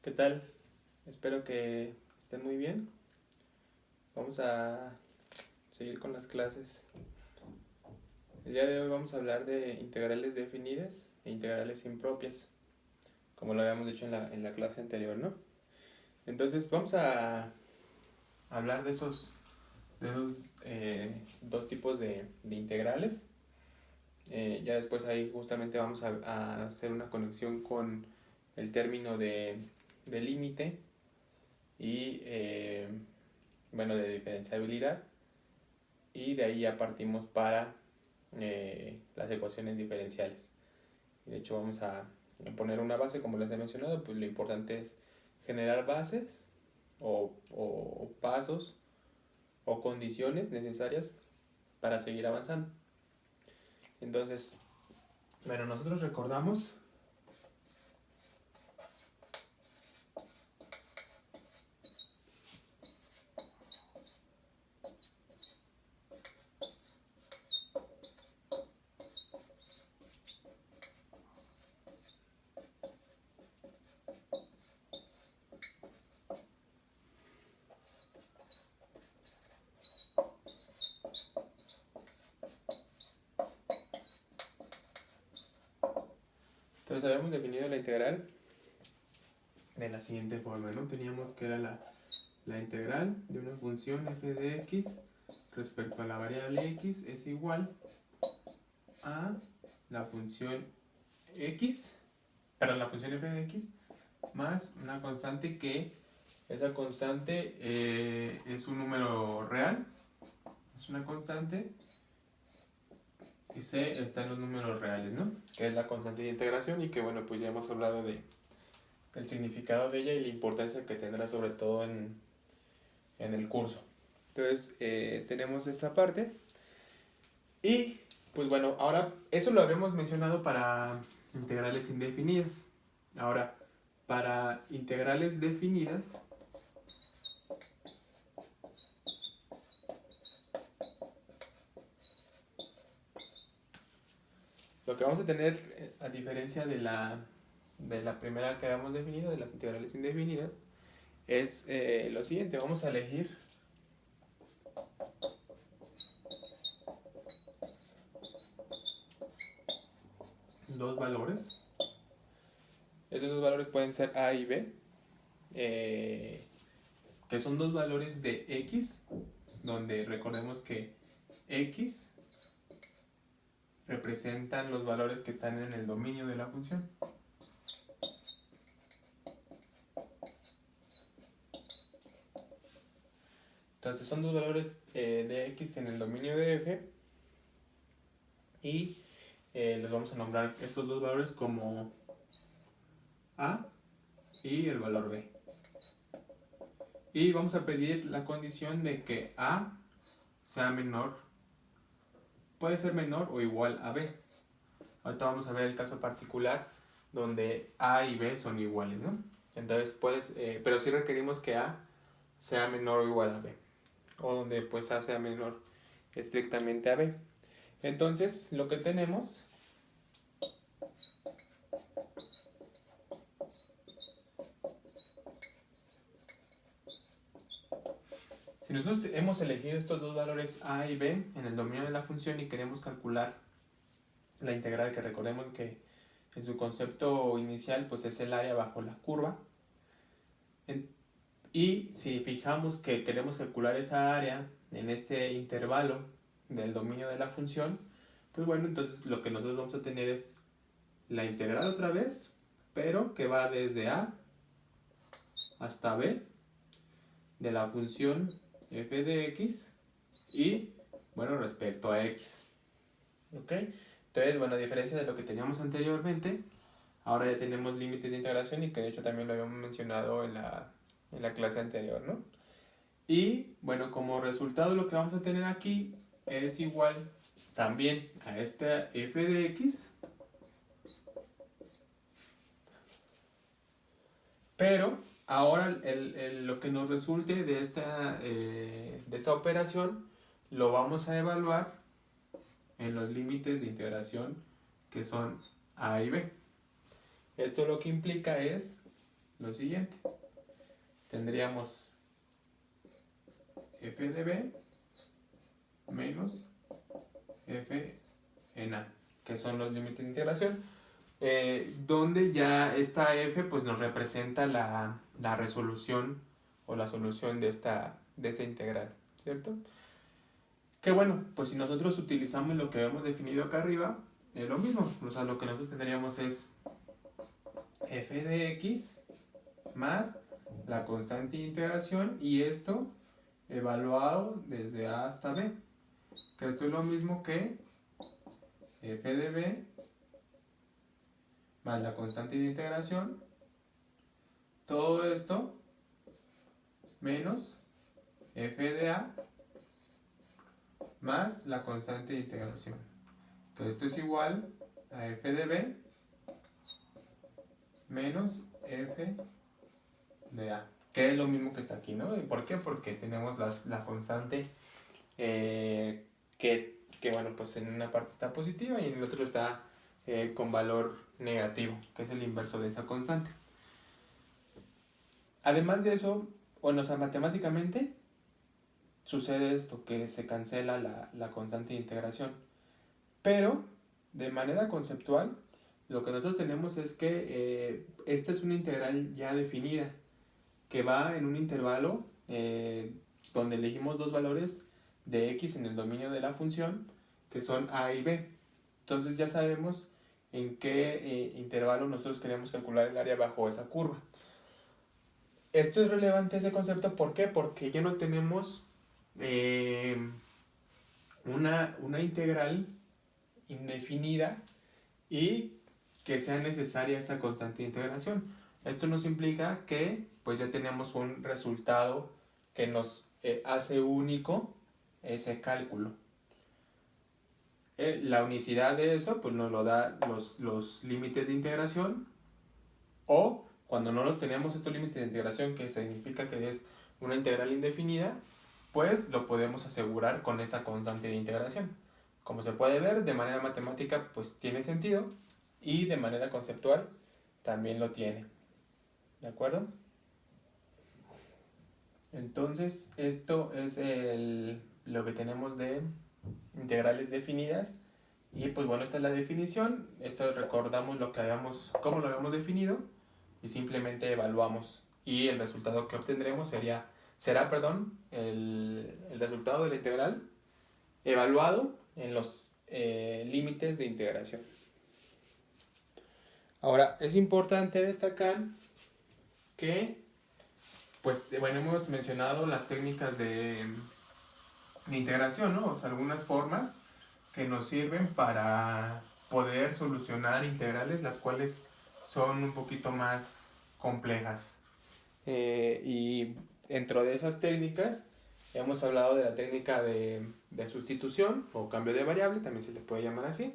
¿Qué tal? Espero que estén muy bien. Vamos a seguir con las clases. El día de hoy vamos a hablar de integrales definidas e integrales impropias, como lo habíamos dicho en la clase anterior, ¿no? Entonces vamos a hablar de esos dos tipos de integrales. Ya después ahí justamente vamos a hacer una conexión con el término de límite y bueno, de diferenciabilidad, y de ahí ya partimos para las ecuaciones diferenciales. De hecho vamos a poner una base, como les he mencionado. Pues lo importante es generar bases o pasos o condiciones necesarias para seguir avanzando. Entonces, bueno, nosotros recordamos entonces habíamos definido la integral de la siguiente forma, ¿no? Teníamos que era la integral de una función f de x respecto a la variable x es igual a la función x, perdón, la función f de x más una constante, que esa constante es un número real, es una constante, y c está en los números reales, ¿no? Que es la constante de integración, y que bueno, pues ya hemos hablado del significado de ella y la importancia que tendrá sobre todo en el curso. Entonces tenemos esta parte, y pues bueno, ahora eso lo habíamos mencionado para integrales indefinidas. Ahora, para integrales definidas, lo que vamos a tener, a diferencia de la primera que habíamos definido, de las integrales indefinidas, es lo siguiente. Vamos a elegir dos valores. Esos dos valores pueden ser a y b, que son dos valores de x, donde recordemos que x representan los valores que están en el dominio de la función. Entonces son dos valores de x en el dominio de f, y les vamos a nombrar estos dos valores como a y el valor b. Y vamos a pedir la condición de que a sea menor, puede ser menor o igual a b. Ahorita vamos a ver el caso particular donde a y b son iguales, ¿no? Entonces pero sí requerimos que a sea menor o igual a b, o donde pues a sea menor estrictamente a b. Entonces lo que tenemos, si nosotros hemos elegido estos dos valores a y b en el dominio de la función y queremos calcular la integral, que recordemos que en su concepto inicial pues es el área bajo la curva, y si fijamos que queremos calcular esa área en este intervalo del dominio de la función, pues bueno, entonces lo que nosotros vamos a tener es la integral otra vez, pero que va desde a hasta b de la función f de x, y bueno, respecto a x. ¿Ok? Entonces, bueno, a diferencia de lo que teníamos anteriormente, ahora ya tenemos límites de integración, y que de hecho también lo habíamos mencionado en la clase anterior, ¿no? Y bueno, como resultado lo que vamos a tener aquí es igual también a esta f de x, pero ahora lo que nos resulte de esta operación lo vamos a evaluar en los límites de integración, que son a y b. Esto lo que implica es lo siguiente. Tendríamos f de b menos f en a, que son los límites de integración, donde ya esta f pues nos representa la resolución o la solución de esta integral, ¿cierto? Que bueno, pues si nosotros utilizamos lo que hemos definido acá arriba, es lo mismo. O sea, lo que nosotros tendríamos es f de x más la constante de integración, y esto evaluado desde a hasta b, que esto es lo mismo que f de b más la constante de integración, todo esto menos f de a más la constante de integración, que esto es igual a f de b menos f de a, que es lo mismo que está aquí, ¿no? ¿Y por qué? Porque tenemos la constante que, bueno, pues en una parte está positiva y en el otro está con valor negativo, que es el inverso de esa constante. Además de eso, bueno, o sea, matemáticamente sucede esto, que se cancela la constante de integración, pero de manera conceptual, lo que nosotros tenemos es que esta es una integral ya definida, que va en un intervalo donde elegimos dos valores de x en el dominio de la función, que son a y b. Entonces ya sabemos en qué intervalo nosotros queremos calcular el área bajo esa curva. Esto es relevante, ese concepto, ¿por qué? Porque ya no tenemos una integral indefinida y que sea necesaria esta constante de integración. Esto nos implica que pues ya tenemos un resultado que nos hace único ese cálculo. La unicidad de eso pues nos lo da los límites de integración, o cuando no los tenemos estos límites de integración, que significa que es una integral indefinida, pues lo podemos asegurar con esta constante de integración. Como se puede ver, de manera matemática pues tiene sentido, y de manera conceptual también lo tiene. ¿De acuerdo? Entonces, esto es lo que tenemos de integrales definidas. Y pues bueno, esta es la definición. Esto recordamos cómo lo habíamos definido, y simplemente evaluamos. Y el resultado que obtendremos será el resultado de la integral evaluado en los límites de integración. Ahora, es importante destacar que, pues, bueno, hemos mencionado las técnicas de integración, ¿no? O sea, algunas formas que nos sirven para poder solucionar integrales, las cuales son un poquito más complejas. Y dentro de esas técnicas hemos hablado de la técnica de sustitución o cambio de variable, también se le puede llamar así.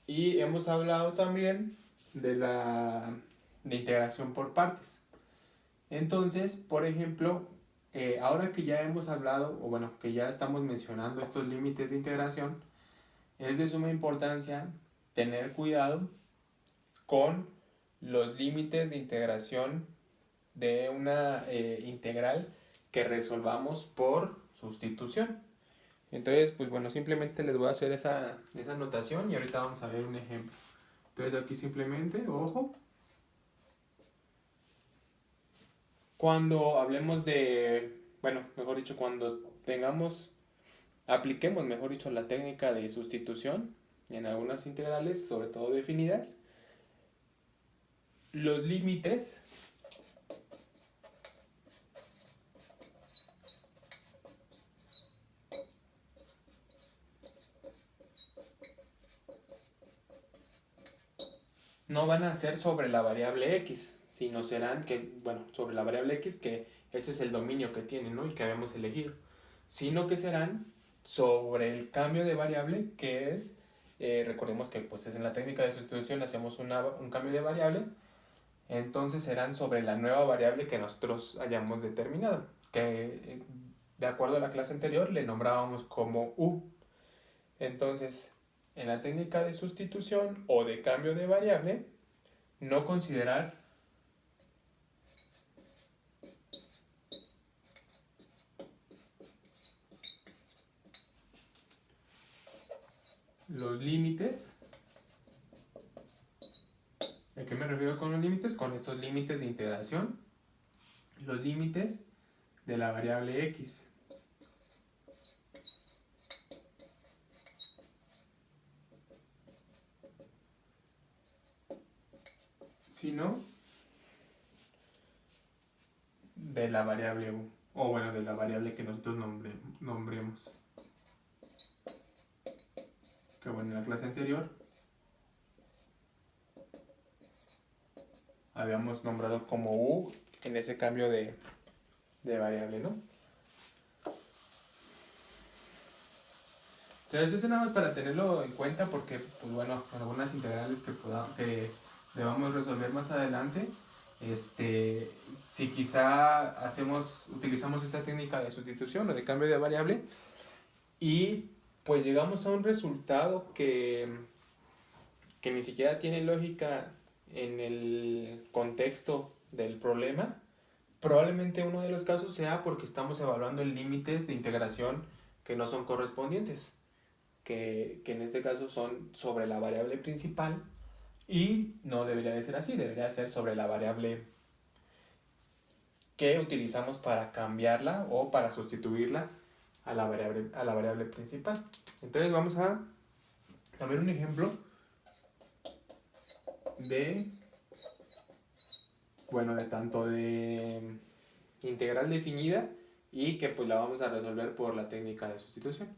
Y hemos hablado también de integración por partes. Entonces, por ejemplo, ahora que ya hemos hablado, o bueno, que ya estamos mencionando estos límites de integración, es de suma importancia tener cuidado con los límites de integración de una integral que resolvamos por sustitución. Entonces, pues bueno, simplemente les voy a hacer esa notación y ahorita vamos a ver un ejemplo. Entonces aquí simplemente, ojo, cuando hablemos de, bueno, mejor dicho, cuando apliquemos, mejor dicho, la técnica de sustitución en algunas integrales, sobre todo definidas, los límites no van a ser sobre la variable x, sino serán sobre la variable x, que ese es el dominio que tiene, ¿no? Y que habíamos elegido, sino que serán sobre el cambio de variable, que es, recordemos que pues es en la técnica de sustitución hacemos un cambio de variable, entonces serán sobre la nueva variable que nosotros hayamos determinado, que de acuerdo a la clase anterior le nombrábamos como u. Entonces, en la técnica de sustitución o de cambio de variable, no considerar los límites. ¿A qué me refiero con los límites? Con estos límites de integración. Los límites de la variable x. Sino de la variable u. O bueno, de la variable que nosotros nombremos. Que bueno, en la clase anterior habíamos nombrado como u en ese cambio de variable, ¿no? Entonces, eso nada más para tenerlo en cuenta porque, pues bueno, algunas integrales que debamos resolver más adelante, si quizá utilizamos esta técnica de sustitución o de cambio de variable y pues llegamos a un resultado que ni siquiera tiene lógica en el contexto del problema, probablemente uno de los casos sea porque estamos evaluando límites de integración que no son correspondientes, que en este caso son sobre la variable principal y no debería de ser así, debería ser sobre la variable que utilizamos para cambiarla o para sustituirla a la variable principal. Entonces vamos a ver un ejemplo de tanto de integral definida y que pues la vamos a resolver por la técnica de sustitución.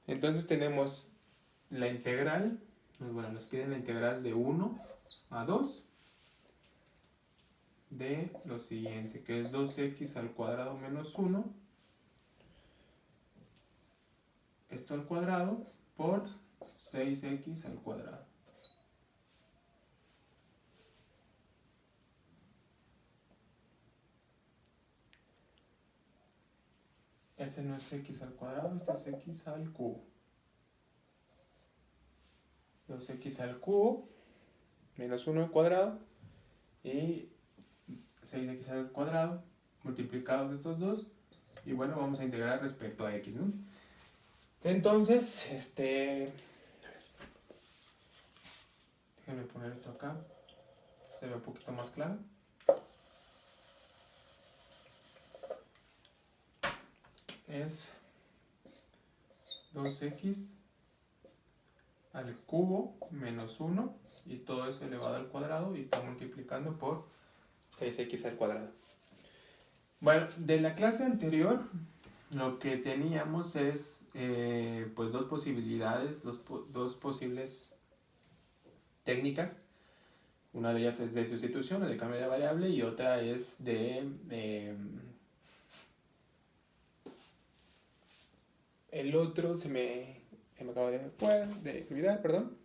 Entonces tenemos la integral, nos piden la integral de 1 a 2 de lo siguiente, que es 2x al cuadrado menos 1, esto al cuadrado por 6x al cuadrado. Este no es x al cuadrado, este es x al cubo. 2x al cubo menos 1 al cuadrado y 6x al cuadrado multiplicados estos dos. Y bueno, vamos a integrar respecto a x, ¿no? Entonces, déjenme poner esto acá, se ve un poquito más claro. Es 2x al cubo menos 1 y todo eso elevado al cuadrado y está multiplicando por 6x al cuadrado. Bueno, de la clase anterior lo que teníamos es pues dos posibilidades, dos posibles técnicas. Una de ellas es de sustitución o de cambio de variable y otra es el otro se me acaba de olvidar, perdón.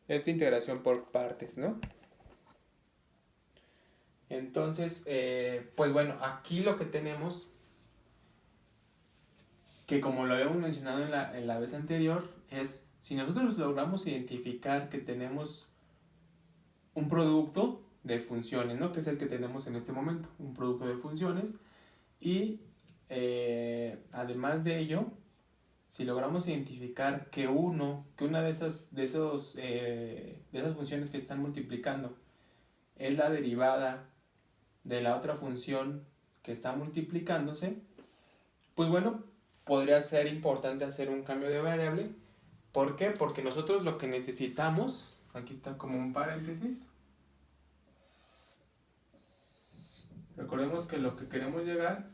Es de integración por partes, ¿no? Entonces, pues bueno, aquí lo que tenemos, que como lo habíamos mencionado en la vez anterior, es si nosotros logramos identificar que tenemos un producto de funciones, ¿no? Que es el que tenemos en este momento, un producto de funciones, y además de ello, si logramos identificar que una de esas funciones que están multiplicando es la derivada de la otra función que está multiplicándose, pues bueno, podría ser importante hacer un cambio de variable. ¿Por qué? Porque nosotros lo que necesitamos, aquí está como un paréntesis, recordemos que lo que queremos llegar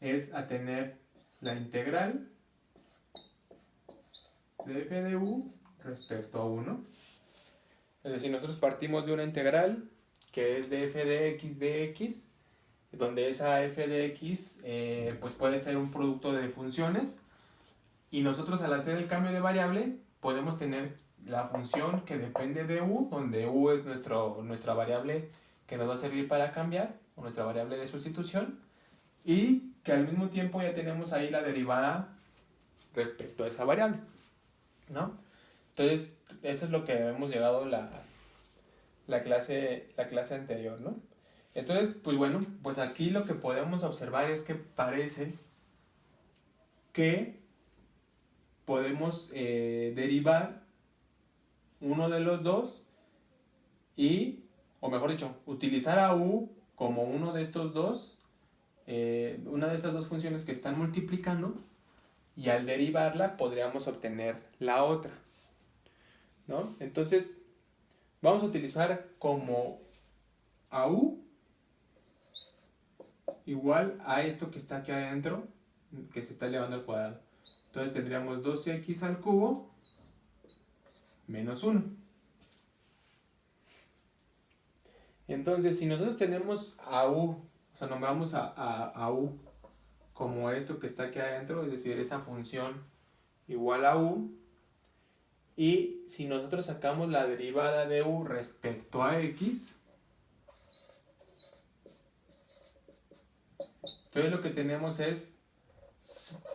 es a tener la integral de f de u respecto a 1. Es decir, nosotros partimos de una integral que es de f de x, donde esa f de x pues puede ser un producto de funciones, y nosotros al hacer el cambio de variable podemos tener la función que depende de u, donde u es nuestra variable que nos va a servir para cambiar, o nuestra variable de sustitución, y que al mismo tiempo ya tenemos ahí la derivada respecto a esa variable, ¿no? Entonces, eso es lo que hemos llegado la clase anterior, ¿no? Entonces, pues bueno, pues aquí lo que podemos observar es que parece que podemos derivar uno de los dos o mejor dicho, utilizar a u como uno de estos dos, una de estas dos funciones que están multiplicando, y al derivarla podríamos obtener la otra, ¿no? Entonces, vamos a utilizar como a u igual a esto que está aquí adentro, que se está elevando al cuadrado. Entonces tendríamos 2x al cubo menos 1. Entonces, si nosotros tenemos a u, o sea, nombramos a u como esto que está aquí adentro, es decir, esa función igual a u, y si nosotros sacamos la derivada de u respecto a x, entonces lo que tenemos es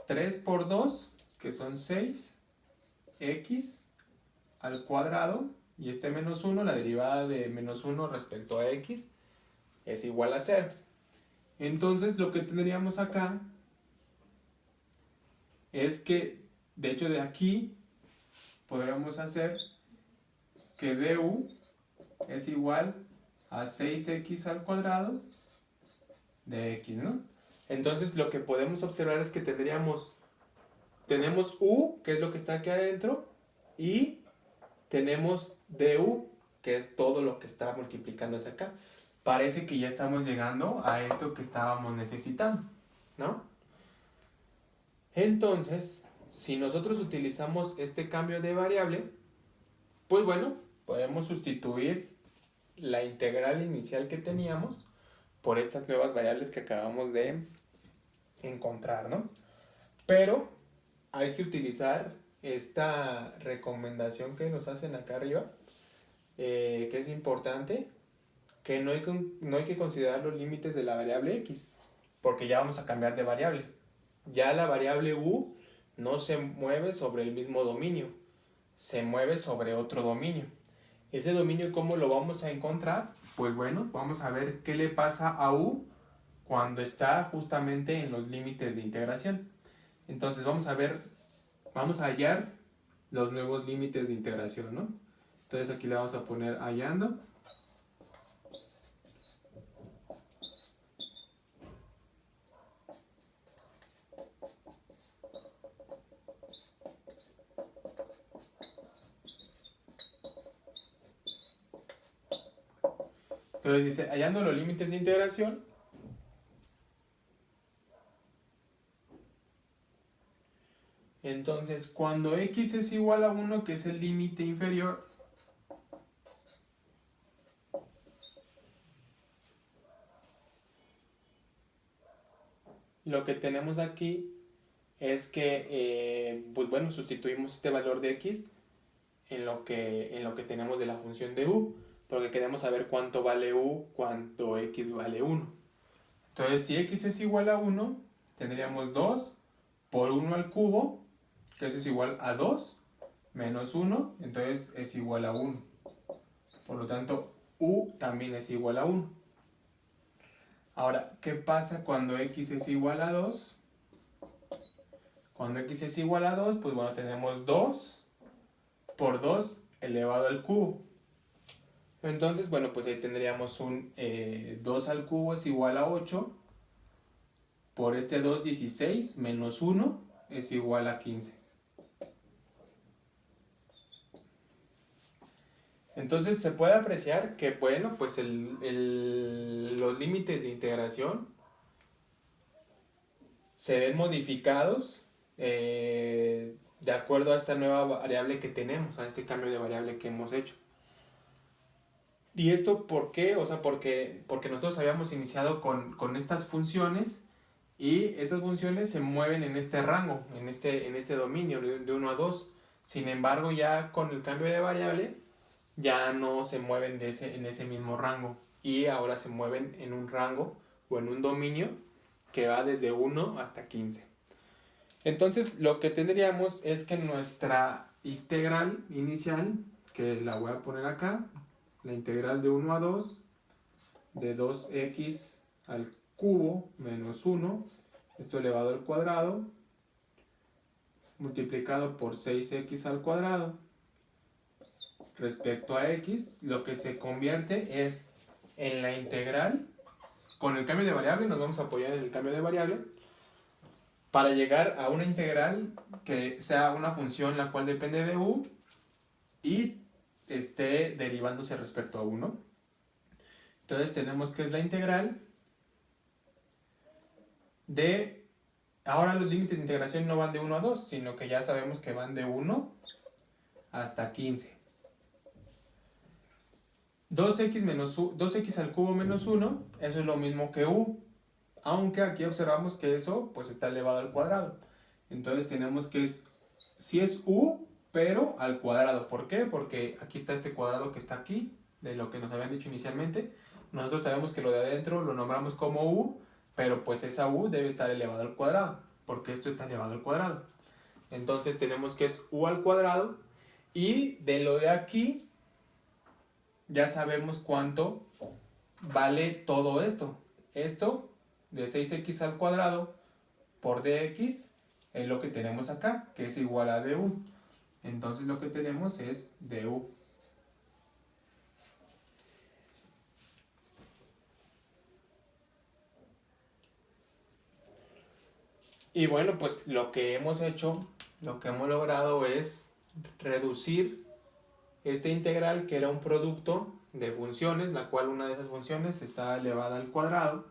3 por 2, que son 6, x al cuadrado, y este menos 1, la derivada de menos 1 respecto a x, es igual a 0. Entonces lo que tendríamos acá es que, de hecho de aquí, podríamos hacer que du es igual a 6x al cuadrado de x, ¿no? Entonces lo que podemos observar es que tenemos u, que es lo que está aquí adentro, y tenemos du, que es todo lo que está multiplicándose acá. Parece que ya estamos llegando a esto que estábamos necesitando, ¿no? Entonces, si nosotros utilizamos este cambio de variable, pues bueno, podemos sustituir la integral inicial que teníamos por estas nuevas variables que acabamos de encontrar, ¿no? Pero hay que utilizar esta recomendación que nos hacen acá arriba, que es importante, que no hay que considerar los límites de la variable x, porque ya vamos a cambiar de variable. Ya la variable u no se mueve sobre el mismo dominio, se mueve sobre otro dominio. Ese dominio, ¿cómo lo vamos a encontrar? Pues bueno, vamos a ver qué le pasa a u cuando está justamente en los límites de integración. Entonces vamos a hallar los nuevos límites de integración, ¿no? Entonces aquí le vamos a poner hallando. Entonces dice, hallando los límites de integración, entonces cuando x es igual a 1, que es el límite inferior, lo que tenemos aquí es que, pues bueno, sustituimos este valor de x en lo que tenemos de la función de u, porque queremos saber cuánto vale u cuando x vale 1. Entonces, si x es igual a 1, tendríamos 2 por 1 al cubo, que eso es igual a 2, menos 1, entonces es igual a 1. Por lo tanto, u también es igual a 1. Ahora, ¿qué pasa cuando x es igual a 2? Cuando x es igual a 2, pues bueno, tenemos 2 por 2 elevado al cubo. Entonces, bueno, pues ahí tendríamos un 2 al cubo es igual a 8. Por este 2, 16, menos 1 es igual a 15. Entonces se puede apreciar que, bueno, pues los límites de integración se ven modificados de acuerdo a esta nueva variable que tenemos, a este cambio de variable que hemos hecho. ¿Y esto por qué? O sea, porque nosotros habíamos iniciado con estas funciones, y estas funciones se mueven en este rango, en este dominio de 1 a 2. Sin embargo, ya con el cambio de variable, ya no se mueven en ese mismo rango, y ahora se mueven en un rango o en un dominio que va desde 1 hasta 15. Entonces, lo que tendríamos es que nuestra integral inicial, que la voy a poner acá, la integral de 1 a 2 de 2x al cubo menos 1, esto elevado al cuadrado, multiplicado por 6x al cuadrado respecto a x, lo que se convierte es en la integral. Con el cambio de variable nos vamos a apoyar en el cambio de variable para llegar a una integral que sea una función la cual depende de u y esté derivándose respecto a 1. Entonces tenemos que es la integral de... Ahora los límites de integración no van de 1 a 2, sino que ya sabemos que van de 1 hasta 15. 2x al cubo menos 1, eso es lo mismo que u, aunque aquí observamos que eso pues está elevado al cuadrado. Entonces tenemos que si es u, pero al cuadrado. ¿Por qué? Porque aquí está este cuadrado que está aquí, de lo que nos habían dicho inicialmente. Nosotros sabemos que lo de adentro lo nombramos como u, pero pues esa u debe estar elevado al cuadrado, porque esto está elevado al cuadrado. Entonces tenemos que es u al cuadrado, y de lo de aquí ya sabemos cuánto vale todo esto. Esto de 6x al cuadrado por dx es lo que tenemos acá, que es igual a du. Entonces lo que tenemos es du. Y bueno, pues lo que hemos hecho, lo que hemos logrado es reducir este integral, que era un producto de funciones, la cual una de esas funciones está elevada al cuadrado.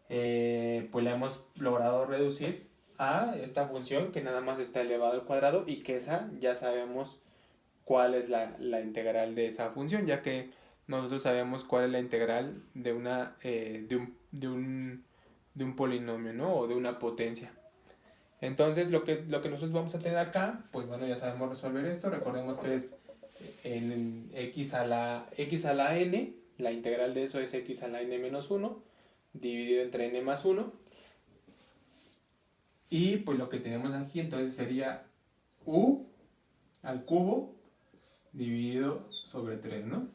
Pues la hemos logrado reducir a esta función que nada más está elevada al cuadrado, y que esa ya sabemos cuál es la integral de esa función, ya que nosotros sabemos cuál es la integral de un polinomio, ¿no? O de una potencia. Entonces lo que nosotros vamos a tener acá, pues bueno, ya sabemos resolver esto. Recordemos que es en x a la n, la integral de eso es x a la n menos 1, dividido entre n más 1. Y pues lo que tenemos aquí entonces sería u al cubo dividido sobre 3, ¿no?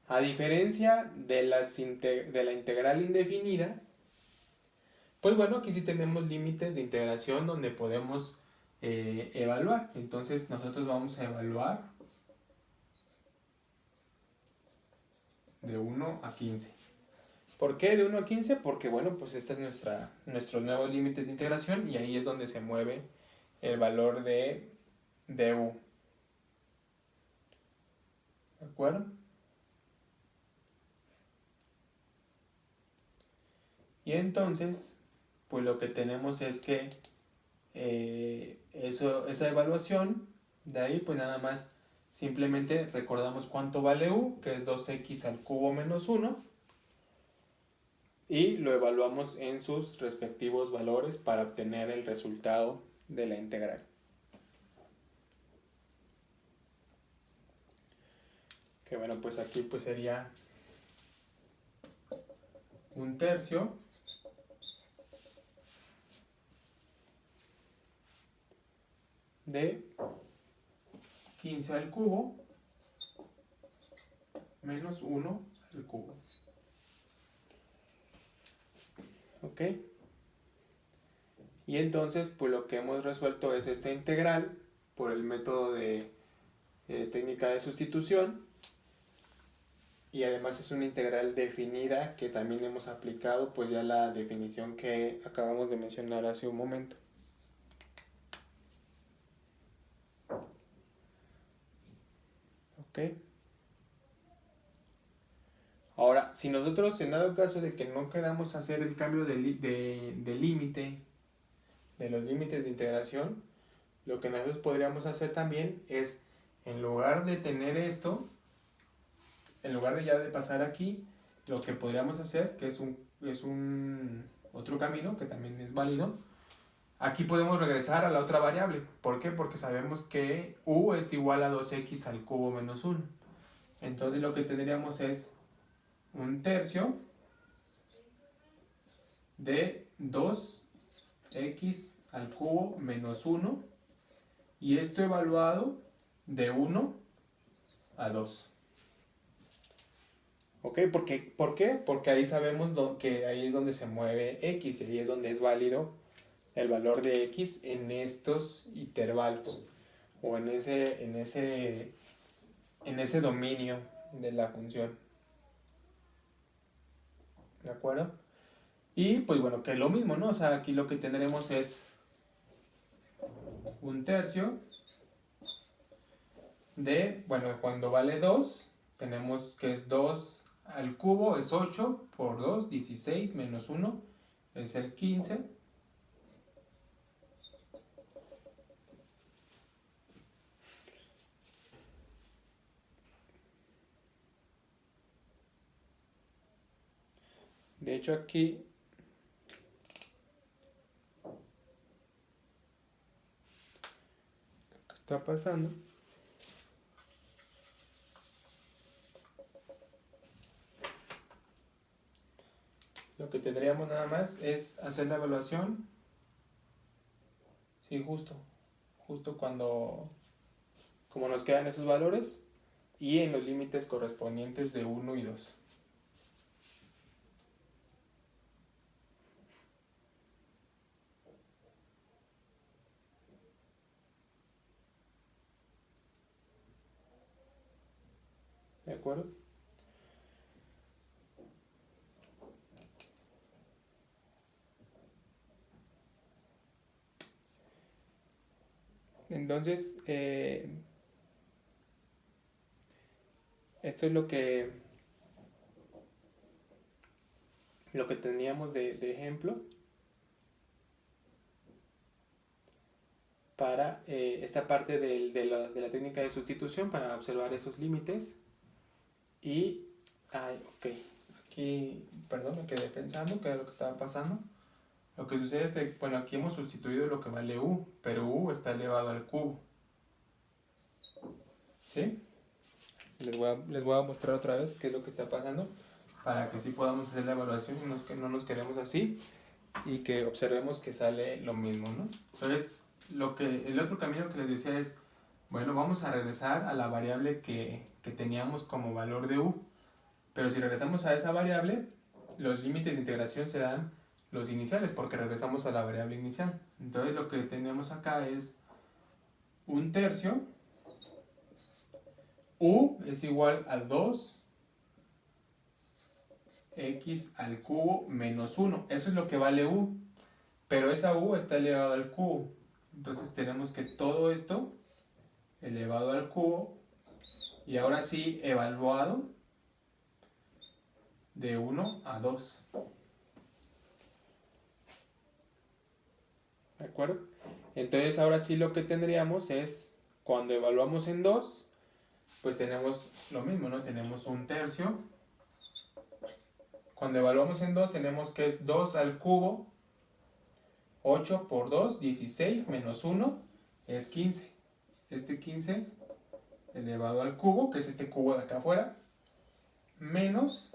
A diferencia de la integral indefinida, pues bueno, aquí sí tenemos límites de integración donde podemos evaluar. Entonces nosotros vamos a evaluar de 1 a 15. ¿Por qué de 1 a 15? Porque bueno, pues este es nuestros nuevos límites de integración, y ahí es donde se mueve el valor de u. ¿De acuerdo? Y entonces, pues lo que tenemos es que esa evaluación, de ahí pues nada más simplemente recordamos cuánto vale u, que es 2x al cubo menos 1, y lo evaluamos en sus respectivos valores para obtener el resultado de la integral. Que bueno, pues aquí pues sería 1/3 de 15 al cubo menos 1 al cubo. ¿Ok? Y entonces, pues lo que hemos resuelto es esta integral por el método de técnica de sustitución, y además es una integral definida, que también hemos aplicado pues ya la definición que acabamos de mencionar hace un momento. ¿Ok? Ahora, si nosotros, en dado caso de que no queramos hacer el cambio de límite, de los límites de integración, lo que nosotros podríamos hacer también es, en lugar de tener esto, en lugar de ya de pasar aquí, lo que podríamos hacer, que es un otro camino que también es válido, aquí podemos regresar a la otra variable. ¿Por qué? Porque sabemos que u es igual a 2x al cubo menos 1. Entonces lo que tendríamos es 1/3 de 2x al cubo menos 1, y esto evaluado de 1 a 2. ¿Ok? ¿Por qué? Porque ahí sabemos que ahí es donde se mueve x, y ahí es donde es válido el valor de x en estos intervalos o en ese dominio de la función. ¿De acuerdo? Y pues bueno, que es lo mismo, ¿no? O sea, aquí lo que tendremos es un tercio de, bueno, cuando vale 2, tenemos que es 2 al cubo, es 8 por 2, 16 menos 1 es el 15. De hecho aquí lo que está pasando lo que tendríamos nada más es hacer la evaluación, sí, justo cuando, como nos quedan esos valores y en los límites correspondientes de 1 y 2. ¿De acuerdo? Entonces, esto es lo que teníamos de ejemplo para esta parte de la técnica de sustitución para observar esos límites. Y, ok, aquí, perdón, me quedé pensando qué es lo que estaba pasando. Lo que sucede es que, bueno, aquí hemos sustituido lo que vale u, pero u está elevado al cubo. ¿Sí? Les voy a mostrar otra vez qué es lo que está pasando para que sí podamos hacer la evaluación y que no nos quedemos así y que observemos que sale lo mismo, ¿no? Entonces, el otro camino que les decía es, bueno, vamos a regresar a la variable que teníamos como valor de u, pero si regresamos a esa variable, los límites de integración serán los iniciales porque regresamos a la variable inicial. Entonces lo que tenemos acá es un tercio, u es igual a 2 x al cubo menos 1. Eso es lo que vale u, pero esa u está elevado al cubo. Entonces tenemos que todo esto elevado al cubo y ahora sí evaluado de 1 a 2. ¿De acuerdo? Entonces ahora sí lo que tendríamos es, cuando evaluamos en 2, pues tenemos lo mismo, ¿no? Tenemos un tercio. Cuando evaluamos en 2 tenemos que es 2 al cubo, 8 por 2, 16 menos 1 es 15. Este 15 elevado al cubo, que es este cubo de acá afuera, menos,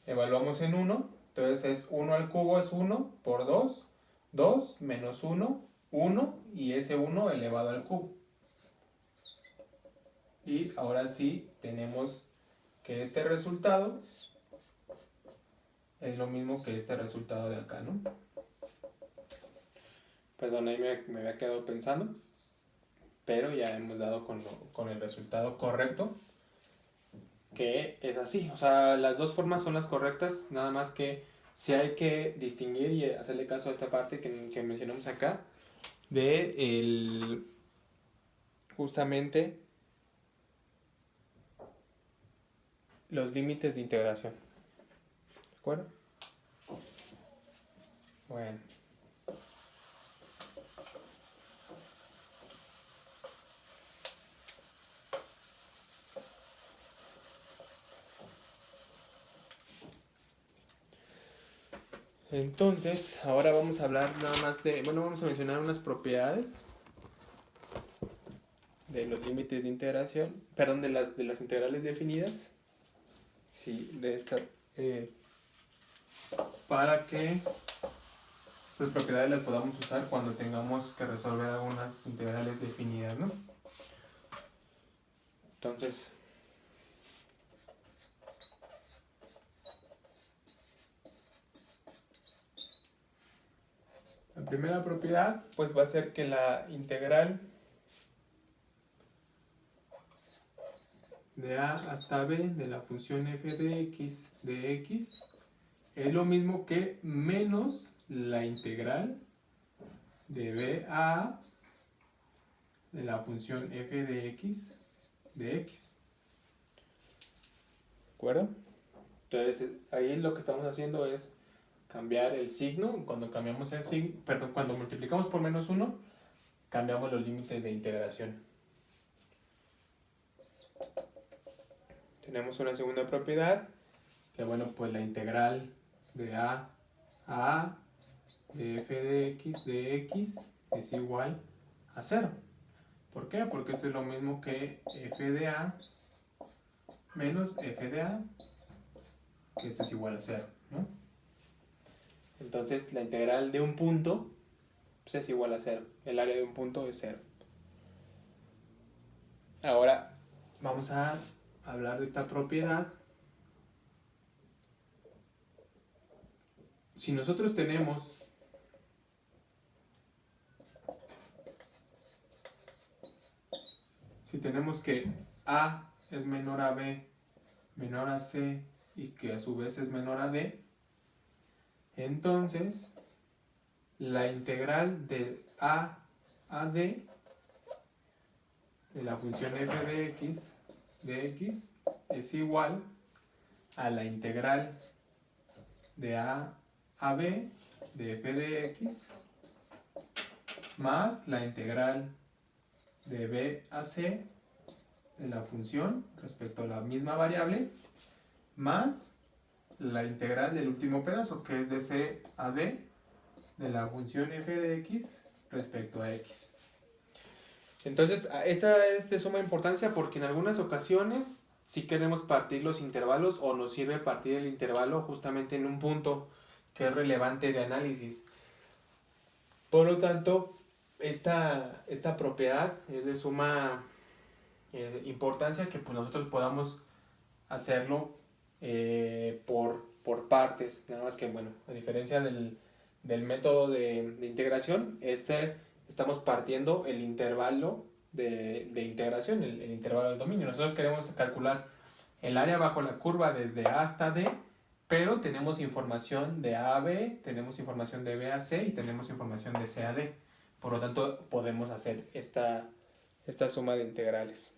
evaluamos en 1, entonces es 1 al cubo es 1 por 2, 2 menos 1, 1 y ese 1 elevado al cubo. Y ahora sí tenemos que este resultado es lo mismo que este resultado de acá, ¿no? Perdón, ahí me había quedado pensando, pero ya hemos dado con el resultado correcto, que es así. O sea, las dos formas son las correctas, nada más que sí hay que distinguir y hacerle caso a esta parte que mencionamos acá, de justamente los límites de integración. ¿De acuerdo? Bueno. Entonces, ahora vamos a hablar nada más vamos a mencionar unas propiedades de los límites de integración, perdón, de las integrales definidas, sí, de esta, para que estas propiedades las podamos usar cuando tengamos que resolver algunas integrales definidas, ¿no? Entonces, La primera propiedad pues va a ser que la integral de a hasta b de la función f de x es lo mismo que menos la integral de b a a de la función f de x. ¿De acuerdo? Entonces ahí lo que estamos haciendo es cambiar el signo. Cuando cambiamos el signo, perdón, cuando multiplicamos por menos 1, cambiamos los límites de integración. Tenemos una segunda propiedad, que bueno, pues la integral de a de f de x es igual a 0. ¿Por qué? Porque esto es lo mismo que f de a menos f de a, que esto es igual a 0, ¿no? Entonces la integral de un punto pues es igual a 0. El área de un punto es 0. Ahora vamos a hablar de esta propiedad. Si nosotros tenemos que a es menor a b, menor a c y que a su vez es menor a d, entonces la integral de a d de la función f de x es igual a la integral de a b de f de x más la integral de b a c de la función respecto a la misma variable más la integral del último pedazo, que es de c a d de la función f de x respecto a x. Entonces, esta es de suma importancia porque en algunas ocasiones sí queremos partir los intervalos o nos sirve partir el intervalo justamente en un punto que es relevante de análisis. Por lo tanto, esta propiedad es de suma importancia que pues, nosotros podamos hacerlo por partes. Nada más que, bueno, a diferencia del método de integración, estamos partiendo el intervalo de integración, el intervalo del dominio. Nosotros queremos calcular el área bajo la curva desde A hasta D, pero tenemos información de A a B, tenemos información de B a C y tenemos información de C a D. Por lo tanto, podemos hacer esta suma de integrales.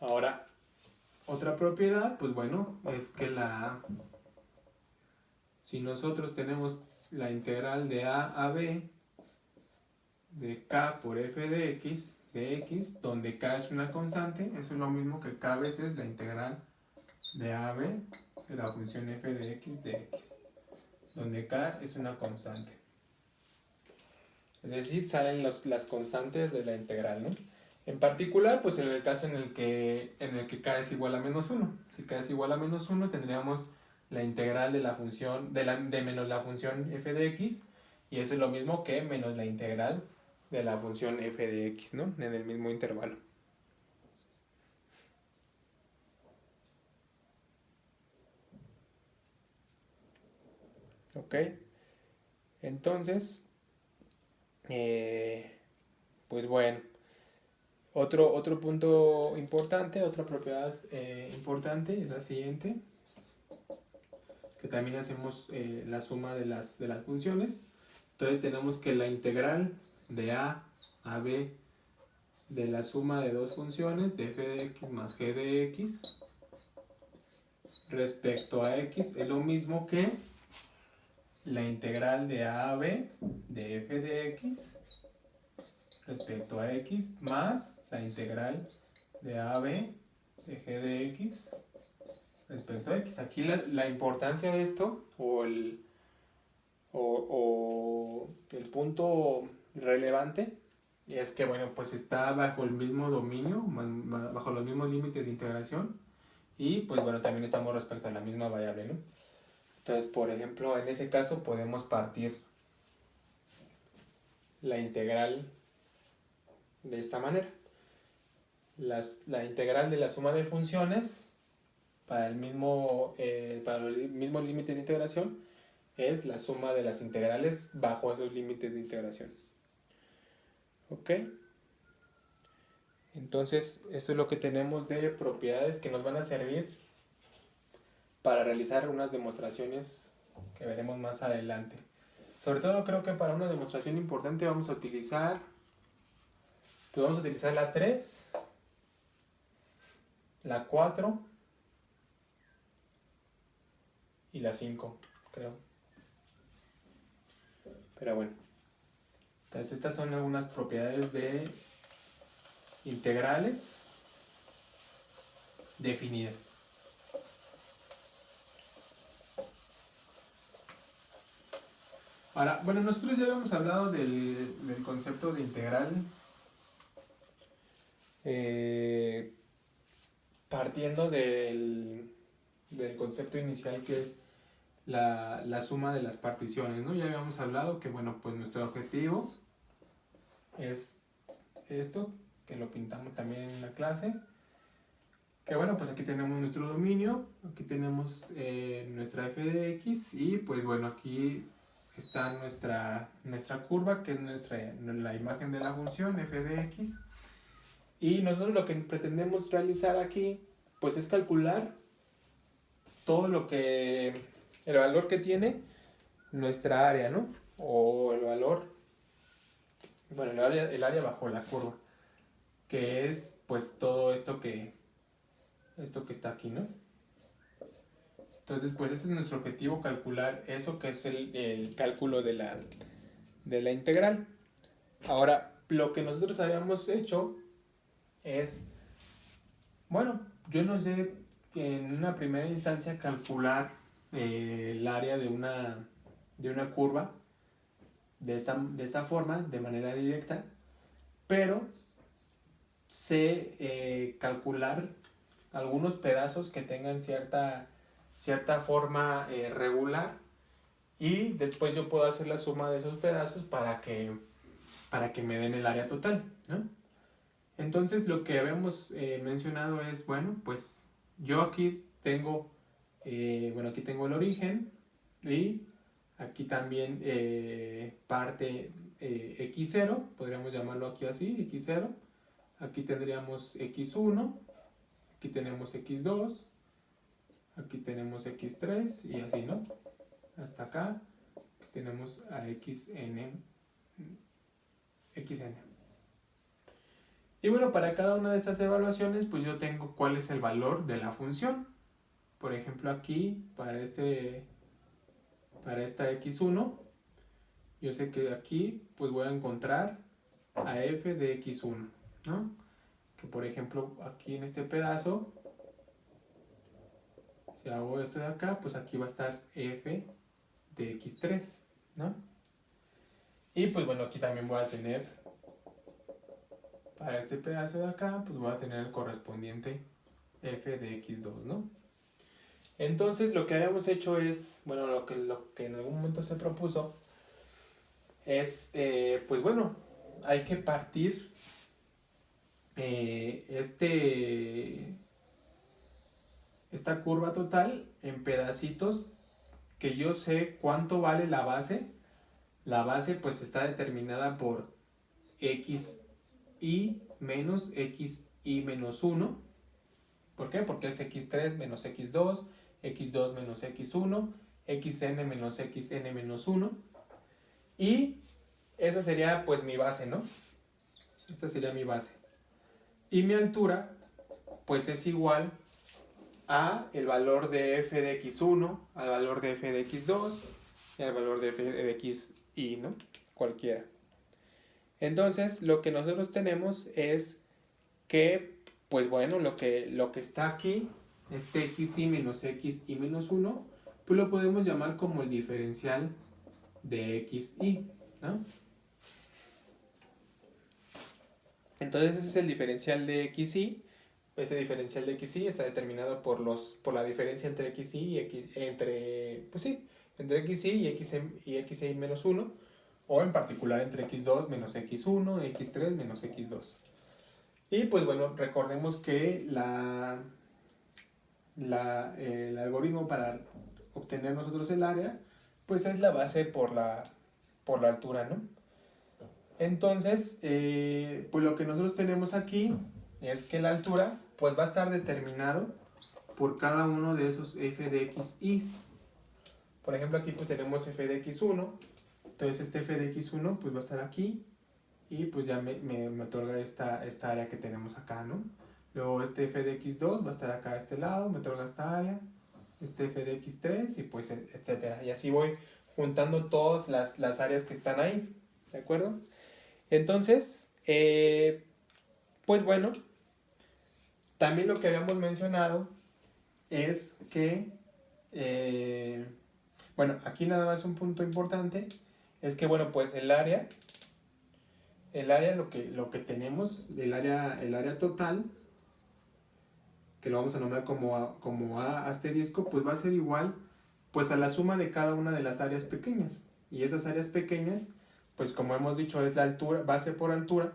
Ahora, otra propiedad, pues bueno, es que si nosotros tenemos la integral de A a B de K por F de X, donde K es una constante, eso es lo mismo que K veces la integral de A a B de la función F de X, donde K es una constante. Es decir, salen las constantes de la integral, ¿no? En particular, pues en el caso en el que K es igual a menos 1. Si K es igual a menos 1, tendríamos la integral de la función, de menos la función f de x, y eso es lo mismo que menos la integral de la función f de x, ¿no? En el mismo intervalo. ¿Ok? Entonces, pues bueno, otro punto importante, otra propiedad importante es la siguiente, que también hacemos la suma de las funciones. Entonces tenemos que la integral de a b de la suma de dos funciones de f de x más g de x respecto a x es lo mismo que la integral de a a b de f de x respecto a x más la integral de a a b de g de x respecto a x. Aquí la importancia de esto o el punto relevante es que, bueno, pues está bajo el mismo dominio, bajo los mismos límites de integración y, pues bueno, también estamos respecto a la misma variable, ¿no? Entonces, por ejemplo, en ese caso podemos partir la integral de esta manera. La integral de la suma de funciones para los mismos límites de integración es la suma de las integrales bajo esos límites de integración. ¿Ok? Entonces, esto es lo que tenemos de propiedades que nos van a servir para realizar unas demostraciones que veremos más adelante. Sobre todo creo que para una demostración importante vamos a utilizar la 3, la 4 y la 5, creo. Pero bueno. Entonces estas son algunas propiedades de integrales definidas. Ahora, bueno, nosotros ya habíamos hablado del concepto de integral partiendo del concepto inicial que es la suma de las particiones, ¿no? Ya habíamos hablado que, bueno, pues nuestro objetivo es esto, que lo pintamos también en la clase, que bueno, pues aquí tenemos nuestro dominio, aquí tenemos nuestra f de x y pues bueno, aquí está nuestra curva, que es la imagen de la función f de x, y nosotros lo que pretendemos realizar aquí pues es calcular todo el valor que tiene nuestra área, ¿no? O el valor, bueno, el área bajo la curva, que es pues todo esto que está aquí, ¿no? Entonces, pues ese es nuestro objetivo, calcular eso que es el cálculo de la integral. Ahora, lo que nosotros habíamos hecho es, bueno, yo no sé en una primera instancia calcular el área de una curva de esta forma, de manera directa, pero sé calcular algunos pedazos que tengan cierta forma regular, y después yo puedo hacer la suma de esos pedazos para que me den el área total, ¿no? Entonces lo que habíamos mencionado es, bueno, pues yo aquí tengo, aquí tengo el origen, y aquí también parte x0, podríamos llamarlo aquí así, x0, aquí tendríamos x1, aquí tenemos x2, aquí tenemos x3 y así, ¿no? Hasta acá tenemos a xn. Y bueno, para cada una de estas evaluaciones, pues yo tengo cuál es el valor de la función. Por ejemplo, aquí, para esta x1, yo sé que aquí pues voy a encontrar a f de x1, ¿no? Que por ejemplo, aquí en este pedazo, si hago esto de acá, pues aquí va a estar f de x3, ¿no? Y pues bueno, aquí también voy a tener, para este pedazo de acá, pues voy a tener el correspondiente f de x2, ¿no? Entonces lo que habíamos hecho es, bueno, lo que en algún momento se propuso es, pues bueno, hay que partir esta curva total en pedacitos que yo sé cuánto vale la base. La base pues está determinada por xi menos xi menos 1. ¿Por qué? Porque es x3 menos x2, x2 menos x1, xn menos xn menos 1. Y esa sería pues mi base, ¿no? Esta sería mi base. Y mi altura pues es igual a el valor de f de x1, al valor de f de x2 y al valor de f de xi, ¿no? Cualquiera. Entonces lo que nosotros tenemos es que, pues bueno, lo que está aquí, este xi menos xi menos 1, pues lo podemos llamar como el diferencial de xi, ¿no? Entonces ese es el diferencial de xi. Este diferencial de xi está determinado por la diferencia entre xi y entre xi y xi menos 1, o en particular entre x2 menos x1, x3 menos x2. Y pues bueno, recordemos que el algoritmo para obtener nosotros el área, pues es la base por la altura, ¿no? Entonces, pues lo que nosotros tenemos aquí es que la altura pues va a estar determinado por cada uno de esos f de x, y. Por ejemplo, aquí pues tenemos f de x1, entonces este f de x1 pues va a estar aquí y pues ya me otorga esta área que tenemos acá, ¿no? Luego este f de x2 va a estar acá a este lado, me otorga esta área, este f de x3 y pues etcétera. Y así voy juntando todas las áreas que están ahí, ¿de acuerdo? Entonces, pues bueno, también lo que habíamos mencionado es que, bueno, aquí nada más un punto importante, es que bueno, pues el área lo que tenemos, el área total, que lo vamos a nombrar como A asterisco, pues va a ser igual pues a la suma de cada una de las áreas pequeñas. Y esas áreas pequeñas, pues como hemos dicho, es la altura, base por altura,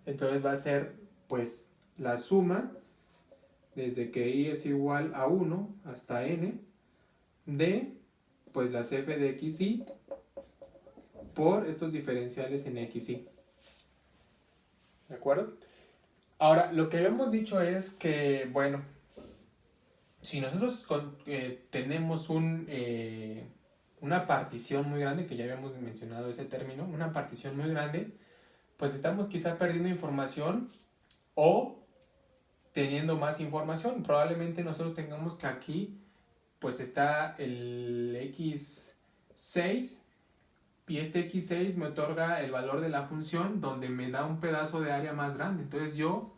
entonces va a ser pues la suma desde que i es igual a 1 hasta n de pues las f de xy por estos diferenciales en xy. ¿De acuerdo? Ahora, lo que habíamos dicho es que, bueno, si nosotros tenemos una partición muy grande, que ya habíamos mencionado ese término, una partición muy grande, pues estamos quizá perdiendo información o teniendo más información. Probablemente nosotros tengamos que aquí pues está el x6 y este x6 me otorga el valor de la función donde me da un pedazo de área más grande. Entonces yo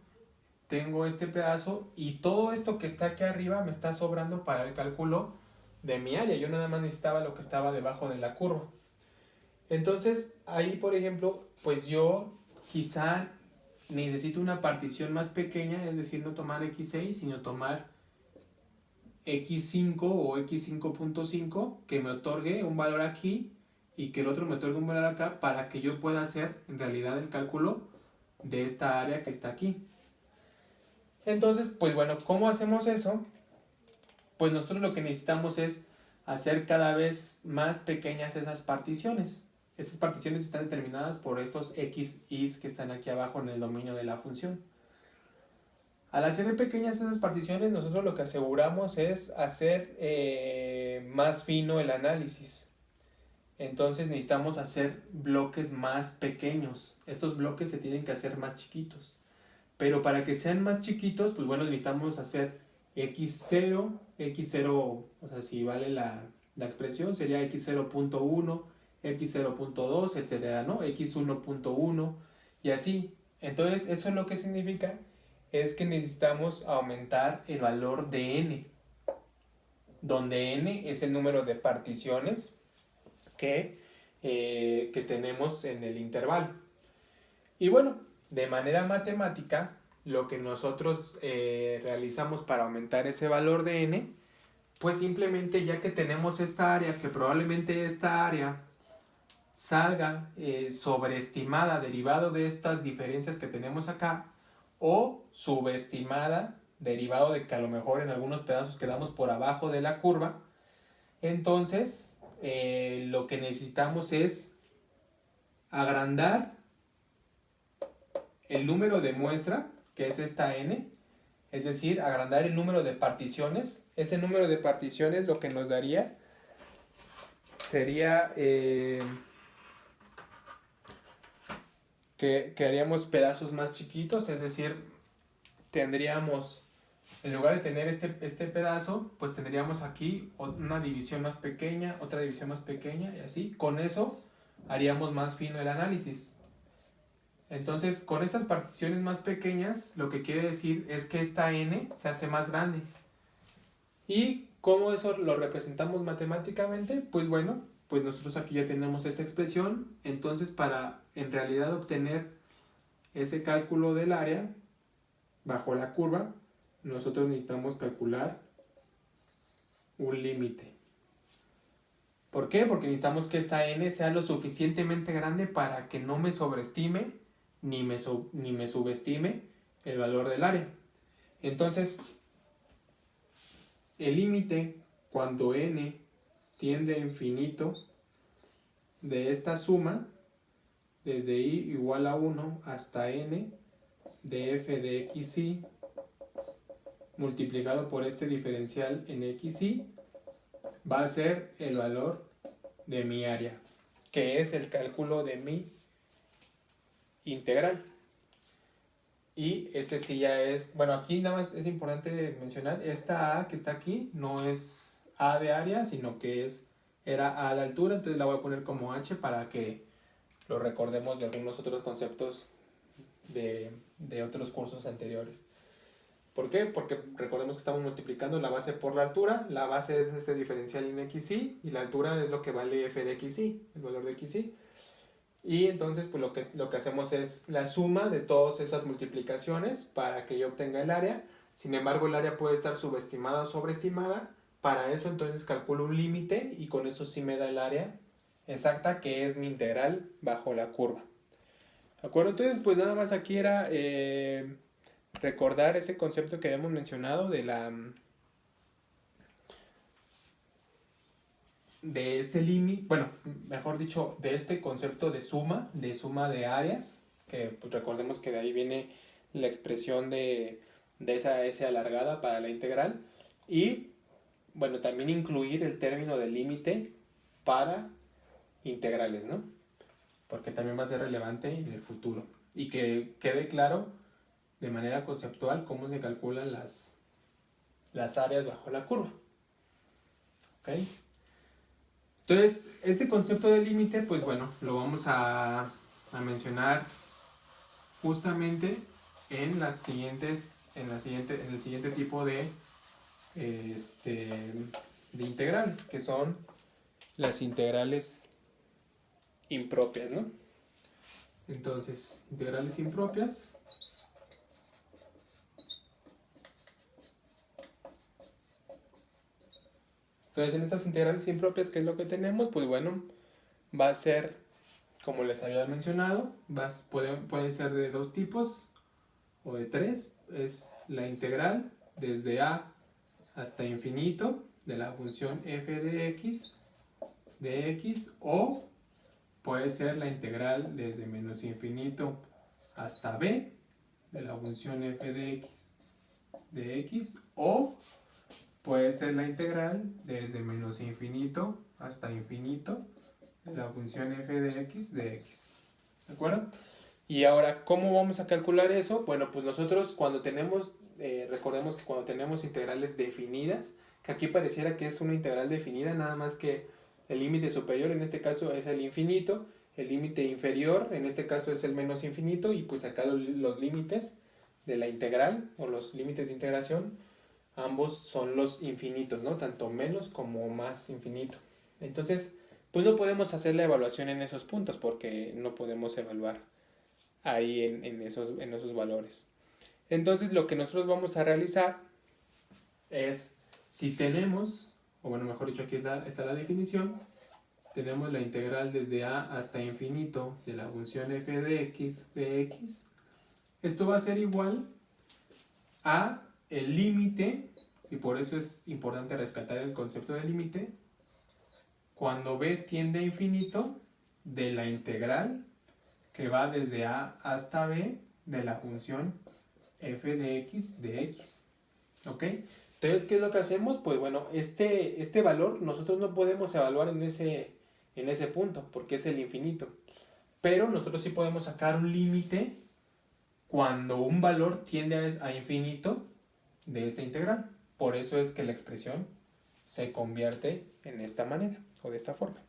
tengo este pedazo y todo esto que está aquí arriba me está sobrando para el cálculo de mi área. Yo nada más necesitaba lo que estaba debajo de la curva. Entonces ahí, por ejemplo, pues yo quizá necesito una partición más pequeña, es decir, no tomar x6, sino tomar x5 o x5.5 que me otorgue un valor aquí y que el otro me otorgue un valor acá para que yo pueda hacer en realidad el cálculo de esta área que está aquí. Entonces, pues bueno, ¿cómo hacemos eso? Pues nosotros lo que necesitamos es hacer cada vez más pequeñas esas particiones. Estas particiones están determinadas por estos x, y que están aquí abajo en el dominio de la función. Al hacer pequeñas esas particiones, nosotros lo que aseguramos es hacer más fino el análisis. Entonces necesitamos hacer bloques más pequeños. Estos bloques se tienen que hacer más chiquitos. Pero para que sean más chiquitos, pues bueno, necesitamos hacer x0, o sea, si vale la expresión, sería x0.1, x0.2, etcétera, ¿no? x1.1 y así. Entonces, eso lo que significa es que necesitamos aumentar el valor de n, donde n es el número de particiones que tenemos en el intervalo. Y bueno, de manera matemática, lo que nosotros realizamos para aumentar ese valor de n, pues simplemente ya que tenemos esta área, que probablemente esta área salga sobreestimada derivado de estas diferencias que tenemos acá, o subestimada derivado de que a lo mejor en algunos pedazos quedamos por abajo de la curva, entonces lo que necesitamos es agrandar el número de muestra, que es esta n, es decir, agrandar el número de particiones. Ese número de particiones lo que nos daría sería que haríamos pedazos más chiquitos, es decir, tendríamos, en lugar de tener este pedazo, pues tendríamos aquí una división más pequeña, otra división más pequeña y así. Con eso haríamos más fino el análisis. Entonces, con estas particiones más pequeñas, lo que quiere decir es que esta n se hace más grande. ¿Y cómo eso lo representamos matemáticamente? Pues bueno, pues nosotros aquí ya tenemos esta expresión. Entonces, para en realidad obtener ese cálculo del área bajo la curva, nosotros necesitamos calcular un límite. ¿Por qué? Porque necesitamos que esta n sea lo suficientemente grande para que no me sobreestime ni me subestime el valor del área. Entonces, el límite cuando n tiende a infinito de esta suma, desde i igual a 1 hasta n de f de xy multiplicado por este diferencial en xy, va a ser el valor de mi área, que es el cálculo de mi integral. Y este sí ya es, bueno, aquí nada más es importante mencionar, esta a que está aquí no es a de área, sino que era a de altura, entonces la voy a poner como h para que lo recordemos de algunos otros conceptos de otros cursos anteriores. ¿Por qué? Porque recordemos que estamos multiplicando la base por la altura, la base es este diferencial en xy y la altura es lo que vale f de xy, el valor de xy. Y entonces pues lo que hacemos es la suma de todas esas multiplicaciones para que yo obtenga el área. Sin embargo, el área puede estar subestimada o sobreestimada. Para eso entonces calculo un límite y con eso sí me da el área exacta, que es mi integral bajo la curva. ¿De acuerdo? Entonces pues nada más aquí era recordar ese concepto que habíamos mencionado de este límite, bueno, mejor dicho, de este concepto de suma de áreas, que pues recordemos que de ahí viene la expresión de esa S alargada para la integral, y bueno, también incluir el término de límite para integrales, ¿no? Porque también va a ser relevante en el futuro. Y que quede claro de manera conceptual cómo se calculan las áreas bajo la curva. ¿Ok? Entonces, este concepto de límite, pues bueno, lo vamos a mencionar justamente en el siguiente tipo de integrales, que son las integrales impropias, ¿no? Entonces, integrales impropias. Entonces, en estas integrales impropias, ¿qué es lo que tenemos? Pues bueno, va a ser, como les había mencionado, puede ser de dos tipos o de tres. Es la integral desde a hasta infinito de la función f de x, o puede ser la integral desde menos infinito hasta b de la función f de x, o puede ser la integral desde menos infinito hasta infinito de la función f de x. ¿De acuerdo? Y ahora, ¿cómo vamos a calcular eso? Bueno, pues nosotros cuando tenemos, recordemos que cuando tenemos integrales definidas, que aquí pareciera que es una integral definida, nada más que el límite superior en este caso es el infinito, el límite inferior en este caso es el menos infinito, y pues acá los límites de la integral o los límites de integración, ambos son los infinitos, ¿no? Tanto menos como más infinito. Entonces, pues no podemos hacer la evaluación en esos puntos porque no podemos evaluar ahí en esos valores. Entonces lo que nosotros vamos a realizar es, si tenemos, o bueno, mejor dicho, aquí está la definición, tenemos la integral desde a hasta infinito de la función f de x, esto va a ser igual a el límite, y por eso es importante rescatar el concepto de límite, cuando b tiende a infinito de la integral que va desde a hasta b de la función f de x. ¿Ok? Entonces, ¿qué es lo que hacemos? Pues bueno, este valor nosotros no podemos evaluar en ese punto, porque es el infinito. Pero nosotros sí podemos sacar un límite cuando un valor tiende a infinito de esta integral. Por eso es que la expresión se convierte en esta manera, o de esta forma.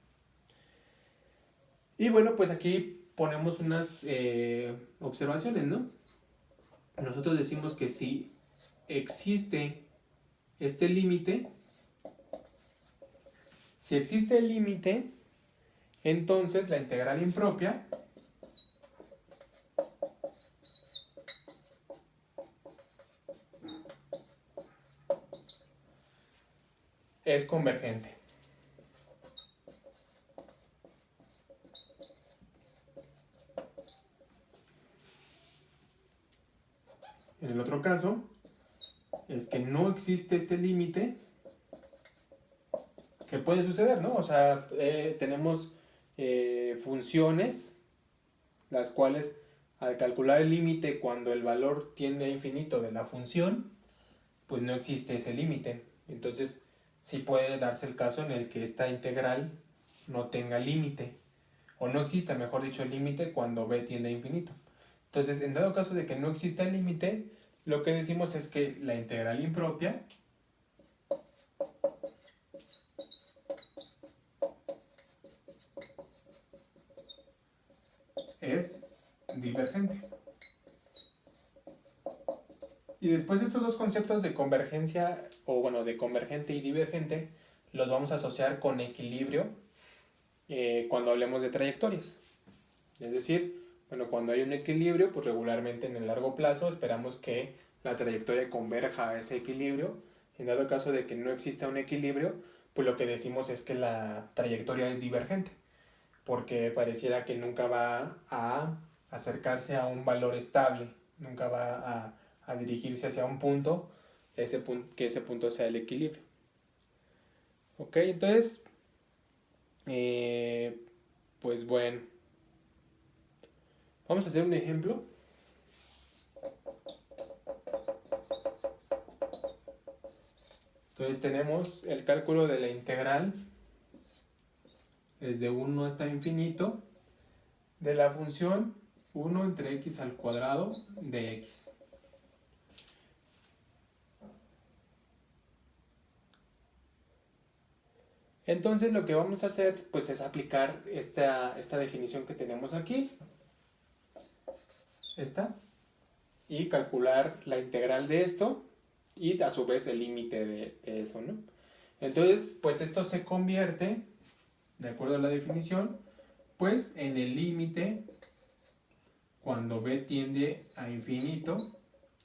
Y bueno, pues aquí ponemos unas observaciones, ¿no? Nosotros decimos que si existe este límite, si existe el límite, entonces la integral impropia es convergente. En el otro caso, es que no existe este límite que puede suceder, ¿no? O sea, tenemos funciones las cuales al calcular el límite cuando el valor tiende a infinito de la función, pues no existe ese límite. Entonces sí puede darse el caso en el que esta integral no tenga límite, o no exista, mejor dicho, el límite cuando b tiende a infinito. Entonces, en dado caso de que no exista el límite, lo que decimos es que la integral impropia es divergente. Y después estos dos conceptos de convergencia, o bueno, de convergente y divergente, los vamos a asociar con equilibrio cuando hablemos de trayectorias. Es decir, bueno, cuando hay un equilibrio, pues regularmente en el largo plazo esperamos que la trayectoria converja a ese equilibrio. En dado caso de que no exista un equilibrio, pues lo que decimos es que la trayectoria es divergente, porque pareciera que nunca va a acercarse a un valor estable, nunca va a dirigirse hacia un punto, que ese punto sea el equilibrio. Ok, entonces, pues bueno, vamos a hacer un ejemplo. Entonces tenemos el cálculo de la integral desde 1 hasta infinito de la función 1 entre x al cuadrado de x. Entonces lo que vamos a hacer pues es aplicar esta definición que tenemos aquí, y calcular la integral de esto y a su vez el límite de eso, ¿no? Entonces pues esto se convierte, de acuerdo a la definición, pues en el límite cuando b tiende a infinito.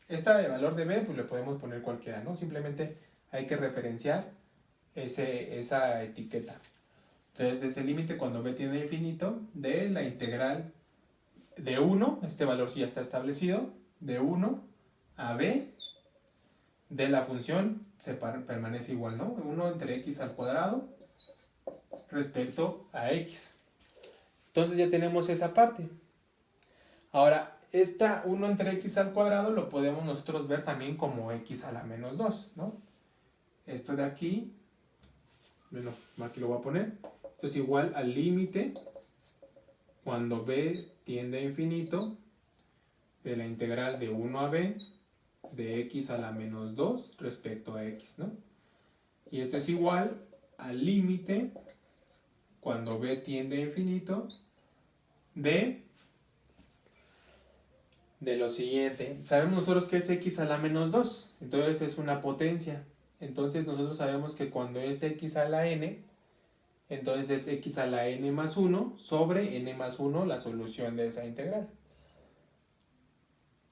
Este valor de b pues le podemos poner cualquiera, ¿no? Simplemente hay que referenciar esa etiqueta. Entonces es el límite cuando b tiende a infinito de la integral de 1, este valor sí ya está establecido, de 1 a b de la función permanece igual, ¿no? 1 entre x al cuadrado respecto a x. Entonces ya tenemos esa parte. Ahora, esta 1 entre x al cuadrado lo podemos nosotros ver también como x a la menos 2, ¿no? Esto de aquí, bueno, aquí lo voy a poner. Esto es igual al límite cuando b tiende a infinito de la integral de 1 a b de x a la menos 2 respecto a x, ¿no? Y esto es igual al límite cuando b tiende a infinito de lo siguiente. Sabemos nosotros que es x a la menos 2, entonces es una potencia. Entonces nosotros sabemos que cuando es x a la n, entonces es x a la n más 1 sobre n más 1 la solución de esa integral.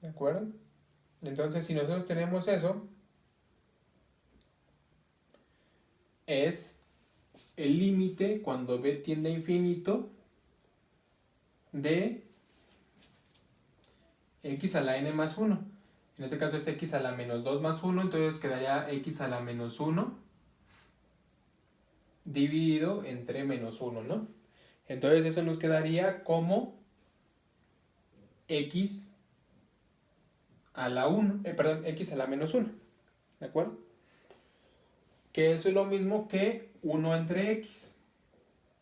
¿De acuerdo? Entonces si nosotros tenemos eso, es el límite cuando b tiende a infinito de x a la n más 1. En este caso es x a la menos 2 más 1, entonces quedaría x a la menos 1 dividido entre menos 1, ¿no? Entonces eso nos quedaría como x a la 1, x a la menos 1, ¿de acuerdo? Que eso es lo mismo que 1 entre x.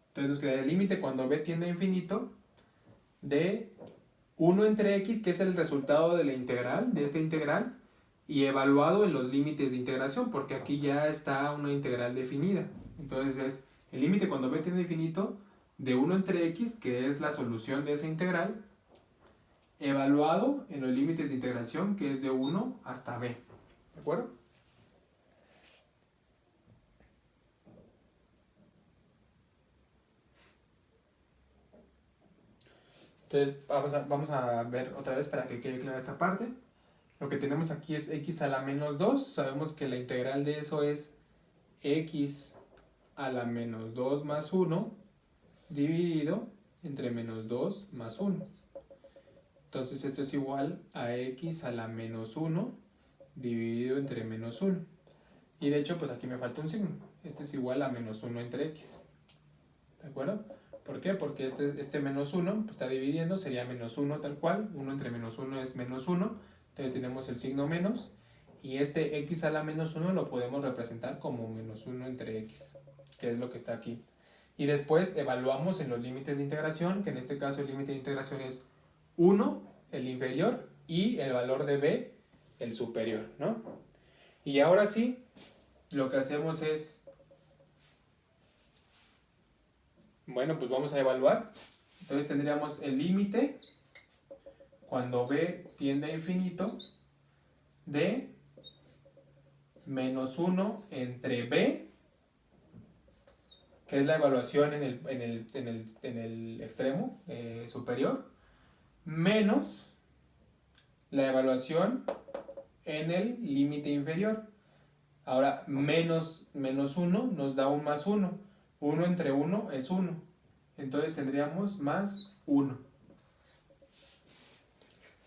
Entonces nos quedaría el límite cuando b tiende a infinito de 1 entre x, que es el resultado de la integral, de esta integral, y evaluado en los límites de integración, porque aquí ya está una integral definida. Entonces es el límite cuando b tiende a infinito de 1 entre x, que es la solución de esa integral, evaluado en los límites de integración, que es de 1 hasta b. ¿De acuerdo? Entonces vamos a ver otra vez para que quede clara esta parte. Lo que tenemos aquí es x a la menos 2. Sabemos que la integral de eso es x a la menos 2 más 1 dividido entre menos 2 más 1. Entonces esto es igual a x a la menos 1 dividido entre menos 1. Y de hecho pues aquí me falta un signo. este es igual a menos 1 entre x. ¿De acuerdo? ¿Por qué? Porque este menos 1 está dividiendo, sería menos 1 tal cual. 1 entre menos 1 es menos 1. Entonces tenemos el signo menos. Y este x a la menos 1 lo podemos representar como menos 1 entre x, que es lo que está aquí. Y después evaluamos en los límites de integración, que en este caso el límite de integración es 1, el inferior, y el valor de b, el superior, ¿no? Y ahora sí, lo que hacemos es, bueno, pues vamos a evaluar. Entonces tendríamos el límite cuando b tiende a infinito de menos 1 entre b, que es la evaluación en el extremo superior, menos la evaluación en el límite inferior. Ahora, menos 1 nos da un más 1. 1 entre 1 es 1. Entonces tendríamos más 1.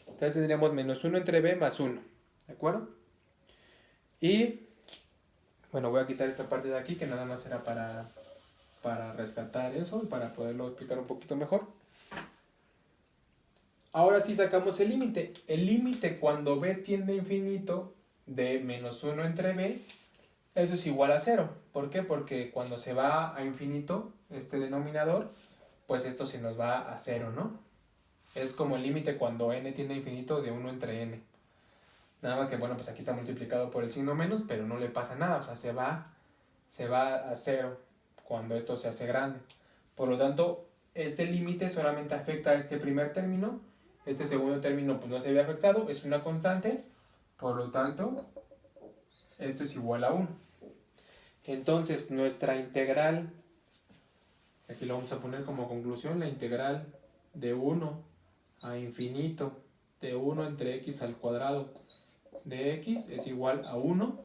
Entonces tendríamos menos 1 entre b más 1. ¿De acuerdo? Y, bueno, voy a quitar esta parte de aquí que nada más era para rescatar eso y para poderlo explicar un poquito mejor. Ahora sí sacamos el límite. El límite cuando b tiende a infinito de menos 1 entre b, eso es igual a 0. ¿Por qué? Porque cuando se va a infinito este denominador, pues esto se nos va a 0, ¿no? Es como el límite cuando n tiende a infinito de 1 entre n. Nada más que, bueno, pues aquí está multiplicado por el signo menos, pero no le pasa nada, o sea, se va a 0 cuando esto se hace grande. Por lo tanto, este límite solamente afecta a este primer término. Este segundo término pues no se ve afectado, es una constante. Por lo tanto, esto es igual a 1. Entonces, nuestra integral, aquí lo vamos a poner como conclusión, la integral de 1 a infinito de 1 entre x al cuadrado de x es igual a 1.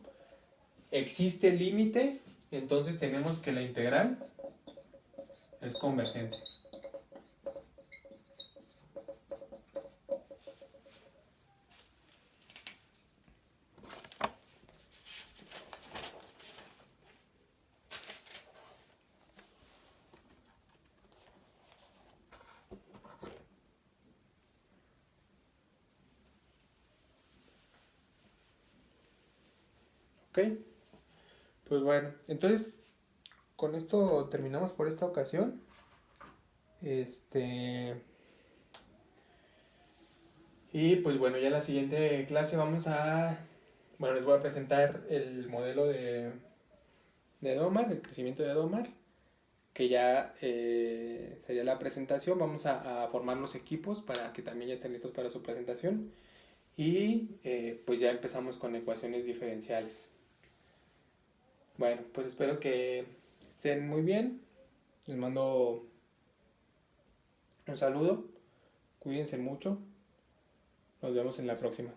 Existe límite, entonces tenemos que la integral es convergente. ¿Ok? Pues bueno, entonces con esto terminamos por esta ocasión. Y pues bueno, ya en la siguiente clase bueno, les voy a presentar el modelo de Domar, el crecimiento de Domar, que ya sería la presentación. Vamos a formar los equipos para que también ya estén listos para su presentación. Y pues ya empezamos con ecuaciones diferenciales. Bueno, pues espero que estén muy bien. Les mando un saludo. Cuídense mucho. Nos vemos en la próxima.